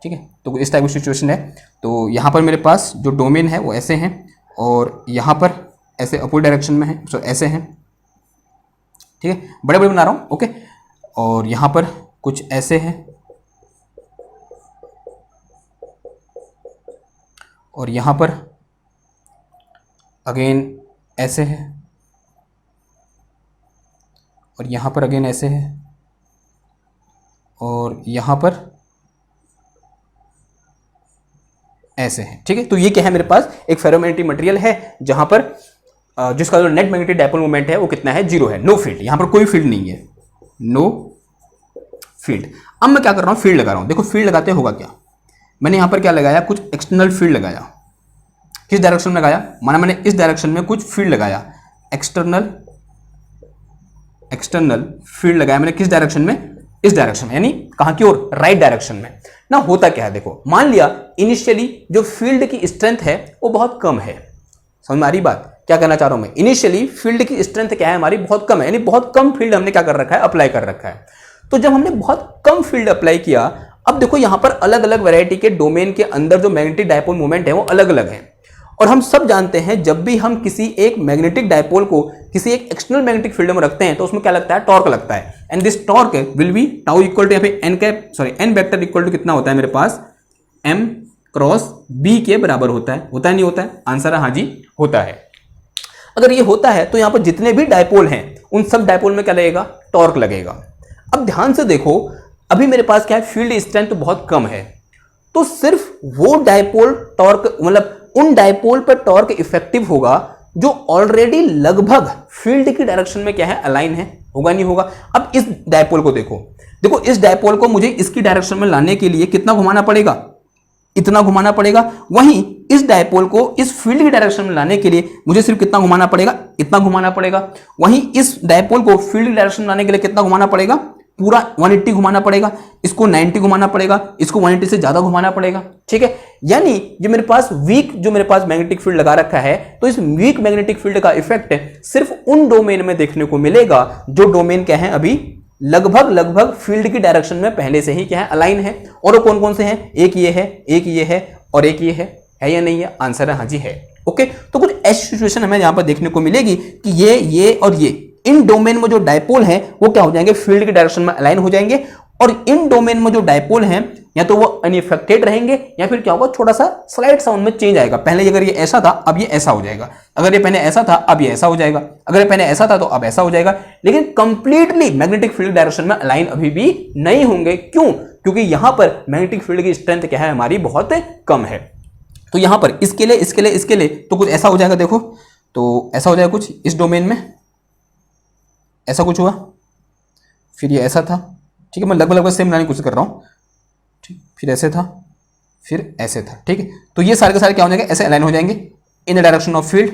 Speaker 1: ठीक है, तो इस टाइप की सिचुएशन है। तो यहां पर मेरे पास जो डोमेन है वो ऐसे हैं, और यहां पर ऐसे अपोजिट डायरेक्शन में है, सो ऐसे हैं। ठीक है, बड़े बड़े बना रहा हूं, ओके। और यहां पर कुछ ऐसे है, और यहां पर अगेन ऐसे है, और यहां पर अगेन ऐसे है, और यहां पर ऐसे है, ठीक है। तो ये क्या है, मेरे पास एक फेरोमैग्नेटिक मटेरियल है जहां पर जिसका जो नेट मैग्नेटिक डायपोल मोमेंट है वो कितना है, 0 है, नो फील्ड, यहां पर कोई फील्ड नहीं है, नो फील्ड। अब मैं क्या कर रहा हूं, फील्ड लगा रहा हूं। देखो फील्ड लगाते होगा क्या, मैंने यहां पर क्या लगाया, कुछ एक्सटर्नल फील्ड लगाया। किस डायरेक्शन में लगाया, माना मैंने इस डायरेक्शन में कुछ फील्ड लगाया, एक्सटर्नल फील्ड लगाया मैंने, किस डायरेक्शन में, इस डायरेक्शन में, यानी कहां की ओर, राइट डायरेक्शन में ना। होता क्या है, देखो मान लिया इनिशियली जो फील्ड की स्ट्रेंथ है वो बहुत कम है, समझ में आ रही बात, क्या कहना चाह रहा हूं मैं, इनिशियली फील्ड की स्ट्रेंथ क्या है हमारी, बहुत कम है, यानी बहुत कम फील्ड हमने क्या कर रखा है, अप्लाई कर रखा है। तो जब हमने बहुत कम फील्ड अप्लाई किया, अब देखो यहां पर अलग अलग वैरायटी के डोमेन के अंदर जो मैग्नेटिक डायपोल मोमेंट है वो अलग अलग है। और हम सब जानते हैं जब भी हम किसी एक मैग्नेटिक डायपोल को किसी एक एक्सटर्नल मैग्नेटिक फील्ड में रखते हैं तो उसमें क्या लगता है, टॉर्क लगता है। And this torque will be tau equal to, N vector equal to कितना होता है मेरे पास, m क्रॉस b के बराबर होता है नहीं होता है, आंसर है हाँ जी होता है। अगर ये होता है तो यहां पर जितने भी डायपोल हैं उन सब डायपोल में क्या लगेगा, टॉर्क लगेगा। अब ध्यान से देखो, अभी मेरे पास क्या है, फील्ड स्ट्रेंथ तो बहुत कम है, तो सिर्फ वो डायपोल टॉर्क, मतलब उन डायपोल पर टॉर्क इफेक्टिव होगा जो ऑलरेडी लगभग फील्ड की डायरेक्शन में क्या है, अलाइन है, होगा नहीं होगा। अब इस डायपोल को देखो इस डायपोल को मुझे इसकी डायरेक्शन में लाने के लिए कितना घुमाना पड़ेगा, इतना घुमाना पड़ेगा। वहीं इस डायपोल को इस फील्ड की डायरेक्शन में लाने के लिए मुझे सिर्फ कितना घुमाना पड़ेगा, इतना घुमाना पड़ेगा। वहीं इस डायपोल को फील्ड की डायरेक्शन में लाने के लिए कितना घुमाना पड़ेगा, पूरा 180 घुमाना पड़ेगा, इसको 90 घुमाना पड़ेगा, इसको 180 से ज्यादा घुमाना पड़ेगा, ठीक है। यानी जो मेरे पास मैग्नेटिक फील्ड लगा रखा है, तो इस वीक मैग्नेटिक फील्ड का इफेक्ट सिर्फ उन डोमेन में देखने को मिलेगा जो डोमेन क्या है, अभी लगभग फील्ड की डायरेक्शन में पहले से ही क्या है, अलाइन है। और वो कौन कौन से हैं, एक ये है, एक ये है, और एक ये है या नहीं है, आंसर है हाँ जी है, ओके। तो कुछ ऐसी सिचुएशन हमें यहां पर देखने को मिलेगी कि ये और ये इन डोमेन में जो डायपोल हैं वो क्या हो जाएंगे, फील्ड की डायरेक्शन में अलाइन हो जाएंगे। और इन डोमेन में जो डायपोल हैं या तो वो अनइफेक्टेड रहेंगे या फिर क्या होगा, थोड़ा सा स्लाइड सा उनमें चेंज आएगा। पहले अगर ये ऐसा था अब ये ऐसा हो जाएगा, अगर ये पहले ऐसा था अब ये ऐसा हो जाएगा, अगर ये पहले ऐसा था तो अब ऐसा हो जाएगा। लेकिन कंप्लीटली मैग्नेटिक फील्ड डायरेक्शन में अलाइन अभी भी नहीं होंगे। क्यों, क्योंकि यहां पर मैग्नेटिक फील्ड की स्ट्रेंथ क्या है, हमारी बहुत कम है। तो यहां पर इसके लिए तो कुछ ऐसा हो जाएगा, देखो तो ऐसा हो जाएगा कुछ इस डोमेन में, ऐसा कुछ हुआ, फिर ये ऐसा था, ठीक है, मैं लगभग सेम बनाने की कोशिश कर रहा हूं, ठीक, फिर ऐसे था, फिर ऐसे था, ठीक है। तो ये सारे के सारे क्या हो जाएंगे, ऐसे अलाइन हो जाएंगे इन द डायरेक्शन ऑफ फील्ड,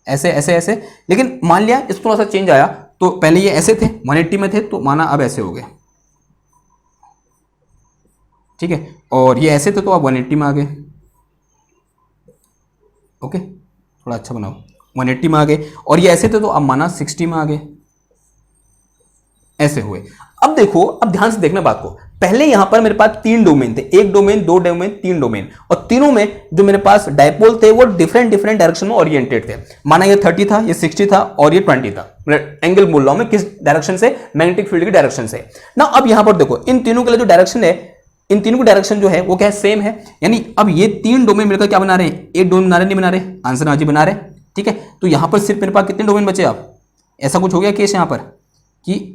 Speaker 1: ऐसे ऐसे ऐसे। लेकिन मान लिया इसको थोड़ा सा चेंज आया, तो पहले ये ऐसे थे 180 में थे, तो माना अब ऐसे हो गए, ठीक है, और ये ऐसे थे तो अब 180 में आ गए, ओके, थोड़ा अच्छा बनाओ, 180 में आ गए। और ये ऐसे थे तो अब माना 60 में आ गए, ऐसे हुए। अब देखो, अब ध्यान से देखना बात को, पहले यहां पर मेरे पास 3 डोमेन थे, 1 डोमेन 2 डोमेन 3 डोमेन, और तीनों में जो मेरे पास डायपोल थे वो डिफरेंट डायरेक्शन में ओरिएंटेड थे। माना ये 30 था, ये 60 था और ये 20 था, मतलब एंगल बोल रहा हूं मैं, किस डायरेक्शन से, मैग्नेटिक फील्ड की डायरेक्शन से ना। अब यहां पर देखो इन तीनों के लिए जो डायरेक्शन है, इन तीनों की डायरेक्शन जो है वो क्या है, सेम है। यानी अब ये 3 डोमेन मिलकर क्या बना रहे हैं, एक डोमेन बना रहे, नहीं बना रहे, आंसर आज बना रहे, ठीक है। तो यहां पर सिर्फ मेरे पास कितने डोमेन बचे, अब ऐसा कुछ हो गया केस यहां पर कि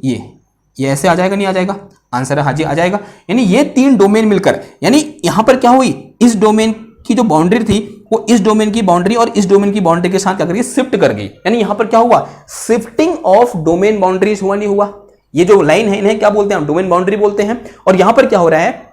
Speaker 1: ये ऐसे आ जाएगा, नहीं आ जाएगा, आंसर है हाँ जी आ जाएगा। यानी ये 3 डोमेन मिलकर, यानी यहां पर क्या हुई, इस डोमेन की जो बाउंड्री थी वो इस डोमेन की बाउंड्री और इस डोमेन की बाउंड्री के साथ क्या करिए, शिफ्ट कर गई। यानी यहां पर क्या हुआ, शिफ्टिंग ऑफ डोमेन बाउंड्रीज हुआ, नहीं हुआ। ये जो लाइन है इन्हें क्या बोलते हैं, हम डोमेन बाउंड्री बोलते हैं। और यहां पर क्या हो रहा है,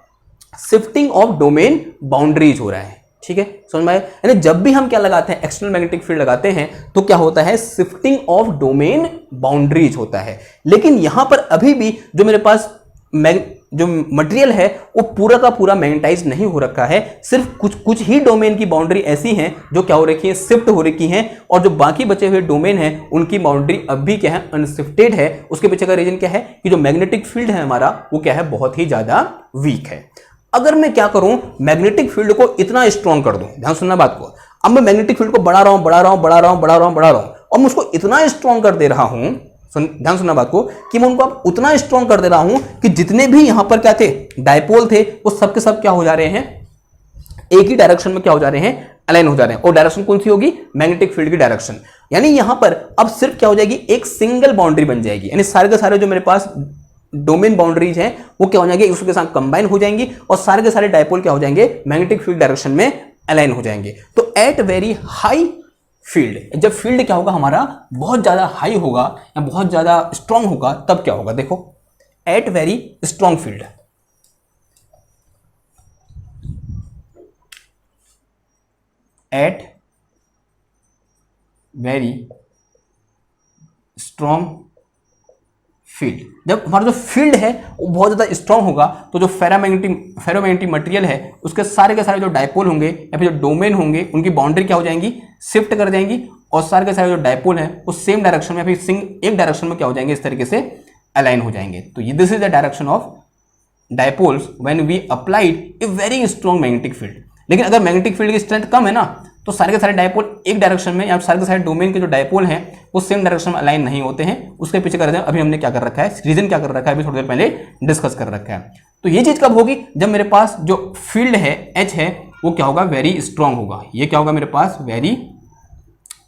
Speaker 1: शिफ्टिंग ऑफ डोमेन बाउंड्रीज हो रहा है, ठीक है, समझ में आया। यानी जब भी हम क्या लगाते हैं, एक्सटर्नल मैग्नेटिक फील्ड लगाते हैं तो क्या होता है, शिफ्टिंग ऑफ डोमेन बाउंड्रीज होता है। लेकिन यहां पर अभी भी जो मेरे पास जो मटेरियल है वो पूरा का पूरा मैग्नेटाइज नहीं हो रखा है, सिर्फ कुछ ही डोमेन की बाउंड्री ऐसी हैं जो क्या हो रखी है, शिफ्ट हो रखी हैं, और जो बाकी बचे हुए डोमेन हैं उनकी बाउंड्री अब भी क्या है, अनशिफ्टेड है। उसके पीछे का रीजन क्या है कि जो मैग्नेटिक फील्ड है हमारा वो क्या है, बहुत ही ज्यादा वीक है। अगर मैं क्या करूं, मैग्नेटिक फील्ड को इतना स्ट्रॉन्ग कर दूं, ध्यान सुनना बात को, अब मैं मैग्नेटिक फील्ड को बढ़ा रहा हूं और मैं उसको इतना स्ट्रॉन्ग कर दे रहा हूं, ध्यान सुनना बात को, कि मैं उनको अब उतना स्ट्रॉन्ग कर दे रहा हूं कि जितने भी यहां पर क्या थे, डायपोल थे, वो सब के सब क्या हो जा रहे हैं, एक ही डायरेक्शन में क्या हो जा रहे हैं, अलाइन हो जा रहे हैं। और डायरेक्शन कौन सी होगी, मैग्नेटिक फील्ड की डायरेक्शन। यानी यहां पर अब सिर्फ क्या हो जाएगी, एक सिंगल बाउंड्री बन जाएगी, यानी सारे के सारे जो मेरे पास डोमेन बाउंड्रीज हैं वो क्या हो जाएंगे, उसके साथ कंबाइन हो जाएंगी और सारे के सारे डायपोल क्या हो जाएंगे, मैग्नेटिक फील्ड डायरेक्शन में अलाइन हो जाएंगे। तो एट वेरी हाई फील्ड, जब फील्ड क्या होगा हमारा बहुत ज्यादा हाई होगा या बहुत ज्यादा स्ट्रांग होगा, तब क्या होगा, देखो at very strong field, at very strong field, जब हमारा जो फील्ड है वो बहुत ज्यादा स्ट्रांग होगा, तो जो फेरोमैग्नेटिक मटेरियल है उसके सारे के सारे जो डायपोल होंगे या फिर जो डोमेन होंगे उनकी बाउंड्री क्या हो जाएंगी, शिफ्ट कर जाएंगी, और सारे के सारे जो डायपोल हैं वो सेम डायरेक्शन में या फिर एक डायरेक्शन में क्या हो जाएंगे, इस तरीके से अलाइन हो जाएंगे। तो ये this is the direction of dipoles when we applied a very strong magnetic field. लेकिन अगर मैग्नेटिक फील्ड की स्ट्रेंथ कम है ना, तो सारे के सारे डायपोल एक डायरेक्शन में या सारे के सारे डोमेन के जो डायपोल हैं वो सेम डायरेक्शन में अलाइन नहीं होते हैं। उसके पीछे कर अभी हमने क्या कर रखा है, रीजन क्या कर रखा है, अभी थोड़ी देर पहले डिस्कस कर रखा है। तो ये चीज कब होगी, जब मेरे पास जो फील्ड है एच है वो क्या होगा, वेरी स्ट्रांग होगा। ये क्या होगा मेरे पास, वेरी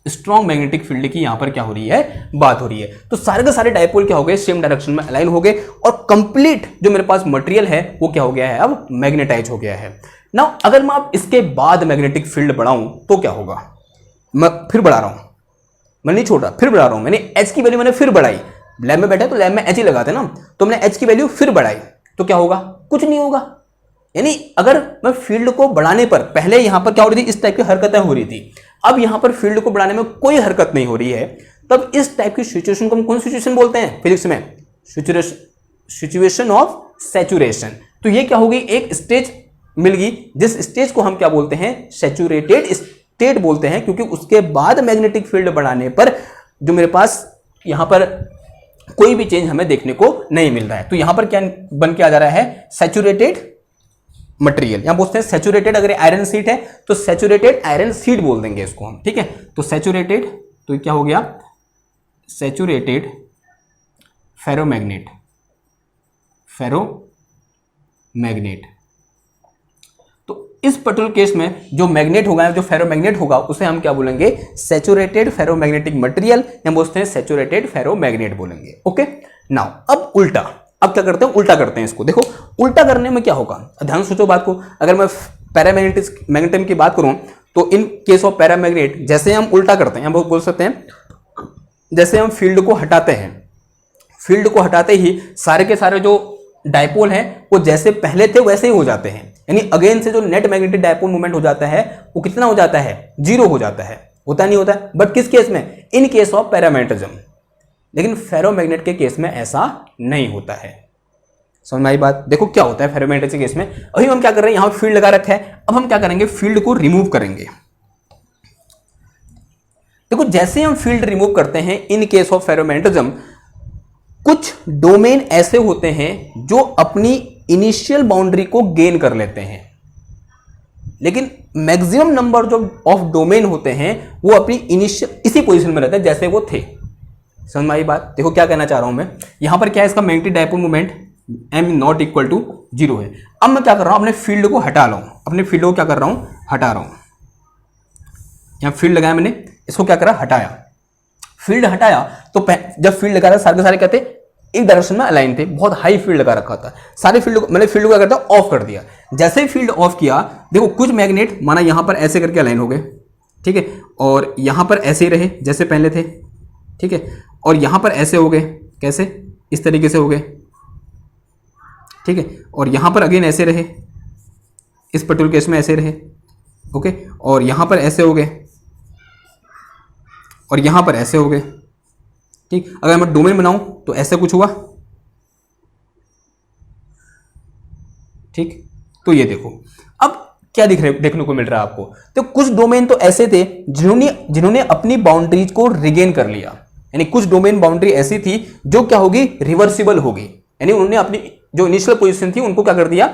Speaker 1: स्ट्रॉन्ग मैग्नेटिक फील्ड की यहां पर क्या हो रही है, बात हो रही है। तो सारे के सारे डायपोल क्या हो गए, सेम डायरेक्शन में अलाइन हो गए और कंप्लीट जो मेरे पास मटेरियल है वो क्या हो गया है, अब मैग्नेटाइज हो गया है। नाउ अगर मैं अब इसके बाद मैग्नेटिक फील्ड बढ़ाऊं तो क्या होगा, मैं फिर बढ़ा रहा हूं, मैं नहीं छोड़ रहा, फिर बढ़ा रहा हूं, मैंने एच की वैल्यू मैंने फिर बढ़ाई, लैब में बैठा तो लैब में एच ही लगाते ना, तो मैंने एच की वैल्यू फिर बढ़ाई, तो क्या होगा, कुछ नहीं होगा। यानी अगर मैं फील्ड को बढ़ाने पर, पहले यहां पर क्या हो रही थी, इस टाइप की हरकतें हो रही थी, अब यहां पर फील्ड को बढ़ाने में कोई हरकत नहीं हो रही है, तब इस टाइप की सिचुएशन को हम कौन सी सिचुएशन बोलते हैं फिजिक्स में, सिचुएशन ऑफ सैचुरेशन। तो ये क्या होगी, एक स्टेज मिल गई जिस स्टेज को हम क्या बोलते हैं, सैचुरेटेड स्टेट बोलते हैं, क्योंकि उसके बाद मैग्नेटिक फील्ड बढ़ाने पर जो मेरे पास यहां पर कोई भी चेंज हमें देखने को नहीं मिल रहा है। तो यहां पर क्या बन के आ जा रहा है, सैचुरेटेड मटेरियल, यहां बोलते हैं सैचुरेटेड, अगर आयरन सीट है तो सैचुरेटेड आयरन सीट बोल देंगे इसको हम, ठीक है। तो सैचुरेटेड, तो क्या हो गया, सैचुरेटेड फेरोमैग्नेट, फेरोमैग्नेट। तो इस पर्टिकुलर केस में जो मैग्नेट होगा, जो फेरोमैग्नेट होगा, उसे हम क्या बोलेंगे, सैचुरेटेड फेरोमैग्नेटिक मटेरियल, या बोलते हैं सैचुरेटेड फेरोमैग्नेट बोलेंगे। ओके, नाउ अब उल्टा, अब क्या करते हैं, उल्टा करते हैं इसको। देखो उल्टा करने में क्या होगा, ध्यान सोचो बात को। अगर मैं पैरामैग्नेटिज्म की बात करूं तो इन केस ऑफ पैरामैग्नेट जैसे हम उल्टा करते हैं, हम बोल सकते हैं जैसे हम फील्ड को हटाते हैं, फील्ड को हटाते ही सारे के सारे जो डायपोल हैं वो जैसे पहले थे वैसे ही हो जाते हैं। यानी अगेन से जो नेट मैग्नेटिक डायपोल मूवमेंट हो जाता है वो कितना हो जाता है, जीरो हो जाता है, होता नहीं होता है। बट किस केस में, इन केस ऑफ पैरामैग्नेटिज्म। लेकिन फेरोमैग्नेट के केस में ऐसा नहीं होता है। समझ में आई बात। देखो क्या होता है फेरोमैग्नेट के केस में, अभी हम क्या कर रहे हैं, यहां फील्ड लगा रखा है, अब हम क्या करेंगे, फील्ड को रिमूव करेंगे। देखो जैसे हम फील्ड रिमूव करते हैं इन केस ऑफ फेरोमैग्नेटिज्म, कुछ डोमेन ऐसे होते हैं जो अपनी इनिशियल बाउंड्री को गेन कर लेते हैं, लेकिन मैक्सिमम नंबर जो ऑफ डोमेन होते हैं वो अपनी इनिशियल इसी पोजीशन में रहते हैं जैसे वो थे। समझ में आई बात। देखो क्या कहना चाह रहा हूं मैं, यहां पर क्या है, इसका magnetic dipole moment m not equal to 0 है। अब मैं क्या कर रहा हूं, अपने फील्ड को हटा रहा हूं, अपने फील्ड को क्या कर रहा हूं, हटा रहा हूं। यहां फील्ड लगाया मैंने, इसको क्या करा, हटाया। फील्ड हटाया तो जब फील्ड लगा रहा सारे के सारे कहते एक डायरेक्शन में अलाइन थे, बहुत हाई फील्ड लगा रखा था, सारे फील्ड को मैंने फील्ड को क्या करता ऑफ कर दिया। जैसे ही फील्ड ऑफ किया, देखो कुछ मैग्नेट माना यहां पर ऐसे करके अलाइन हो गए, ठीक है, और यहां पर ऐसे ही रहे जैसे पहले थे, ठीक है, और यहां पर ऐसे हो गए, कैसे, इस तरीके से हो गए, ठीक है, और यहां पर अगेन ऐसे रहे, इस पर्टिकुलर केस में ऐसे रहे, ओके, और यहां पर ऐसे हो गए, और यहां पर ऐसे हो गए, ठीक। अगर मैं डोमेन बनाऊं तो ऐसे कुछ हुआ, ठीक। तो ये देखो अब क्या देखने को मिल रहा है आपको, तो कुछ डोमेन तो ऐसे थे जिन्होंने अपनी बाउंड्रीज को रिगेन कर लिया। यानी कुछ डोमेन बाउंड्री ऐसी थी जो क्या होगी, रिवर्सिबल होगी, यानी उन्होंने अपनी जो इनिशियल पोजीशन थी उनको क्या कर दिया,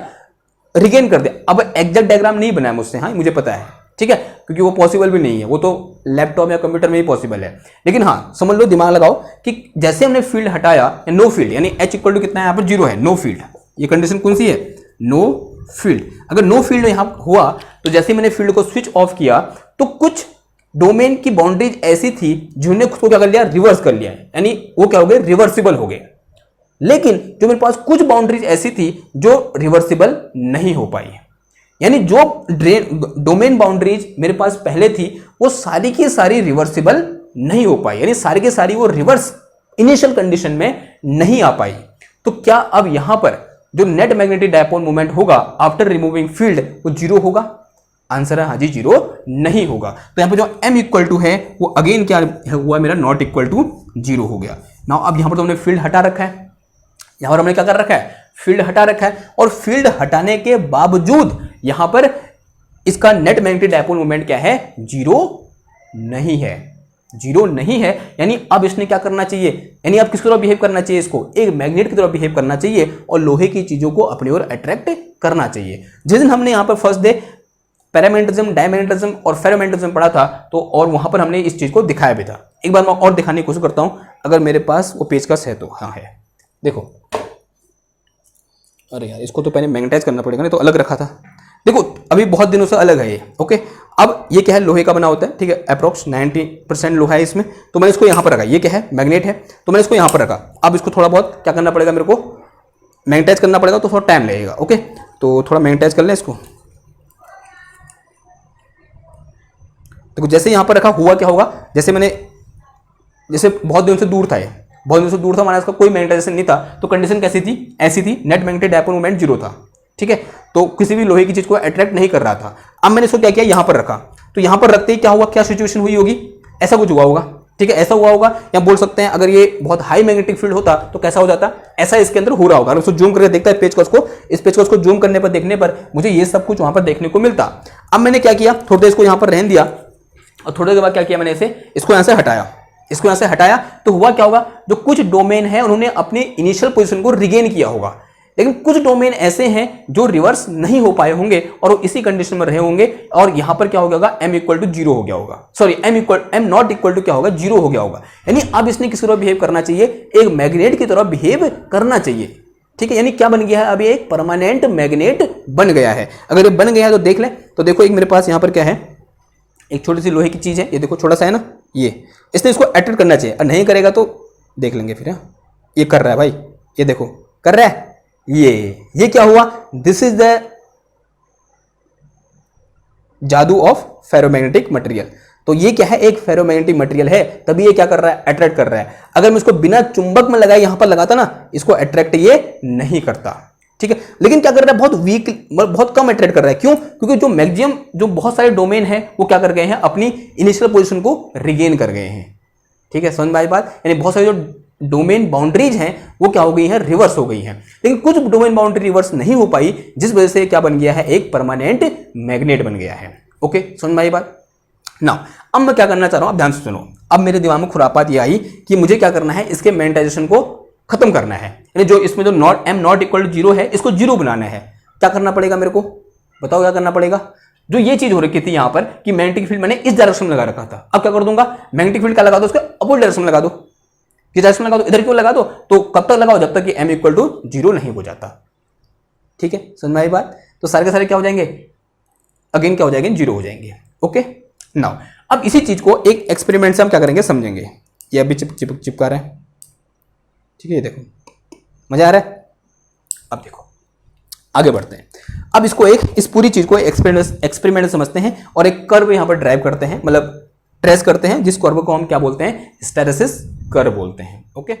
Speaker 1: रिगेन कर दिया। अब एग्जैक्ट डायग्राम नहीं बनाया मुझसे, हाँ मुझे पता है, ठीक है, क्योंकि वो पॉसिबल भी नहीं है, वो तो लैपटॉप या कंप्यूटर में ही पॉसिबल है। लेकिन हाँ समझ लो, दिमाग लगाओ कि जैसे हमने फील्ड हटाया, नो फील्ड यानी H इक्वल टू कितना है यहाँ पर 0 है, नो फील्ड, ये कंडीशन कौन सी है, नो फील्ड। अगर नो फील्ड यहाँ हुआ तो जैसे मैंने फील्ड को स्विच ऑफ किया तो कुछ डोमेन की बाउंड्रीज ऐसी थी जिन्होंने खुद को क्या कर लिया, रिवर्स कर लिया, यानी वो क्या हो गए, रिवर्सिबल हो गए। लेकिन जो मेरे पास कुछ बाउंड्रीज ऐसी थी जो रिवर्सिबल नहीं हो पाई, यानी जो डोमेन बाउंड्रीज मेरे पास पहले थी वो सारी की सारी रिवर्सिबल नहीं हो पाई, यानी सारी की सारी वो रिवर्स इनिशियल कंडीशन में नहीं आ पाई। तो क्या अब यहां पर जो नेट मैग्नेटिक डायपोल मोमेंट होगा आफ्टर रिमूविंग फील्ड वो 0 होगा? आंसर है हाँ जी, 0 नहीं होगा। तो यहां पर जो m इक्वल टू है वो अगेन क्या हुआ मेरा, नॉट इक्वल टू 0 हो गया। नाउ अब यहां पर तो हमने फील्ड हटा रखा है, यहां पर हमने क्या कर रखा है, फील्ड हटा रखा है, और फील्ड हटाने के बावजूद यहां पर इसका नेट मैग्नेटिक डायपोल मोमेंट क्या है, 0 नहीं है, 0 नहीं है। यानी अब इसने क्या करना चाहिए, यानी अब किसकी तरह बिहेव करना चाहिए, इसको एक मैग्नेट की तरह बिहेव करना चाहिए और लोहे की चीजों को अपनी ओर अट्रैक्ट करना चाहिए। जिस दिन हमने यहां पर फर्स्ट डे पैरामैग्नेटिज्म, डायमैग्नेटिज्म और फेरोमैग्नेटिज्म पढ़ा था तो और वहां पर हमने इस चीज को दिखाया भी था। एक बार मैं और दिखाने की कोशिश करता हूं, अगर मेरे पास वो पेचकस है तो, हाँ है, देखो, अरे यार इसको तो पहले मैग्नेटाइज करना पड़ेगा ना, तो अलग रखा था, देखो अभी बहुत दिनों से अलग है ये। ओके, अब ये क्या है, लोहे का बना होता है, ठीक है, अप्रोक्स 90% लोहा है इसमें, तो मैंने इसको यहां पर रखा, ये क्या है, मैग्नेट है, तो मैंने इसको यहां पर रखा। अब इसको थोड़ा बहुत क्या करना पड़ेगा, मेरे को मैग्नेटाइज करना पड़ेगा, तो थोड़ा टाइम लगेगा। ओके, तो थोड़ा मैग्नेटाइज कर लें इसको। देखो जैसे यहां पर रखा, हुआ क्या होगा, जैसे बहुत दिनों से दूर था, ये बहुत दिनों से दूर था, माना इसका कोई मैग्नेटाइजेशन नहीं था, तो कंडीशन कैसी थी, ऐसी थी, नेट मैग्नेटिक डायपोल मोमेंट 0 था। ठीक है, तो किसी भी लोहे की चीज को अट्रैक्ट नहीं कर रहा था। अब मैंने इसको क्या किया, यहां पर रखा, तो यहां पर रखते ही क्या हुआ, क्या सिचुएशन हुई होगी, ऐसा कुछ हुआ होगा। ठीक है, ऐसा हुआ होगा, या बोल सकते हैं अगर ये बहुत हाई मैग्नेटिक फील्ड होता तो कैसा हो जाता, ऐसा इसके अंदर हो रहा होगा। अगर उसको जूम करके देखता है पेचकस को, इस पेचकस को जूम करने पर, देखने पर मुझे ये सब कुछ वहां पर देखने को मिलता। अब मैंने क्या किया, थोड़ी देर इसको यहां पर रहने दिया, और थोड़ी देर के बाद क्या किया, मैंने इसको यहां से हटाया, इसको यहां से हटाया, तो हुआ क्या होगा, जो कुछ डोमेन है उन्होंने अपनी इनिशियल पोजीशन को रिगेन किया होगा, लेकिन कुछ डोमेन ऐसे हैं जो रिवर्स नहीं हो पाए होंगे और वो इसी कंडीशन में रहे होंगे, और यहां पर क्या हो गया होगा, m इक्वल टू 0 हो गया होगा, sorry m not equal to क्या होगा, 0 हो गया होगा। यानी अब इसने किस तरह बिहेव करना चाहिए, एक मैग्नेट की तरह बिहेव करना चाहिए। ठीक है, यानी क्या बन गया है, अभी एक परमानेंट मैग्नेट बन गया है। अगर ये बन गया है तो देख ले, तो देखो एक मेरे पास यहां पर क्या है, एक छोटी सी लोहे की चीज है, ये देखो छोटा सा है ना, ये इसने इसको अट्रैक्ट करना चाहिए, और नहीं करेगा तो देख लेंगे फिर। ये कर रहा है भाई, ये देखो कर रहा है, ये क्या हुआ, दिस इज द जादू ऑफ फेरोमैग्नेटिक मटेरियल। तो ये क्या है, एक फेरोमैग्नेटिक मटेरियल है, तभी ये क्या कर रहा है, अट्रैक्ट कर रहा है। अगर मैं इसको बिना चुंबक में लगाए यहां पर लगाता ना, इसको अट्रैक्ट ये नहीं करता। ठीक है, लेकिन क्या कर रहा है, बहुत वीक, बहुत कम अट्रैक्ट कर रहा है। क्यों, क्योंकि जो मैक्सिमम, जो बहुत सारे डोमेन है वो क्या कर गए हैं, अपनी इनिशियल पोजीशन को रिगेन कर गए हैं। ठीक है, समझ में आई बात, यानी बहुत सारे जो डोमेन बाउंड्रीज हैं वो क्या हो गई हैं, रिवर्स हो गई हैं, लेकिन कुछ डोमेन बाउंड्री रिवर्स नहीं हो पाई, जिस वजह से क्या बन गया है, एक परमानेंट मैग्नेट बन गया है। ओके, समझ में आई बात। नाउ अब मैं क्या करना चाह रहा हूं, अब ध्यान से सुनो। अब मेरे दिमाग में खुरापात ये आई कि मुझे क्या करना है, इसके मैग्नेटाइजेशन को खत्म करना है, यानी जो इसमें जो m नॉट इक्वल टू 0 है, इसको 0 बनाना है। क्या करना पड़ेगा मेरे को, बताओ क्या करना पड़ेगा। जो ये चीज हो रखी थी यहां पर कि मैग्नेटिक फील्ड मैंने इस डायरेक्शन में लगा रखा था, अब क्या कर दूंगा, मैग्नेटिक फील्ड क्या लगा दो, उसके अपोजिट डायरेक्शन में लगा दो। किस डायरेक्शन में लगा दो, इधर क्यों लगा दो, तो कब तक लगाओ, जब तक कि m इक्वल टू 0 नहीं हो जाता। ठीक है, समझ में आई बात। तो सारे के सारे क्या हो जाएंगे, अगेन क्या हो जाएंगे, 0 हो जाएंगे। ओके, नाउ अब इसी चीज को एक एक्सपेरिमेंट से हम क्या करेंगे, समझेंगे। ये अभी चिपका रहे हैं, ठीक है, ये देखो मजा आ रहा है। अब देखो आगे बढ़ते हैं, अब इसको इस पूरी चीज को एक्सपेरिमेंट समझते हैं और एक कर्व यहां पर ड्राइव करते हैं, मतलब ट्रेस करते हैं, जिस कर्व को हम क्या बोलते हैं, हिस्टैरिसीस कर्व बोलते हैं। ओके।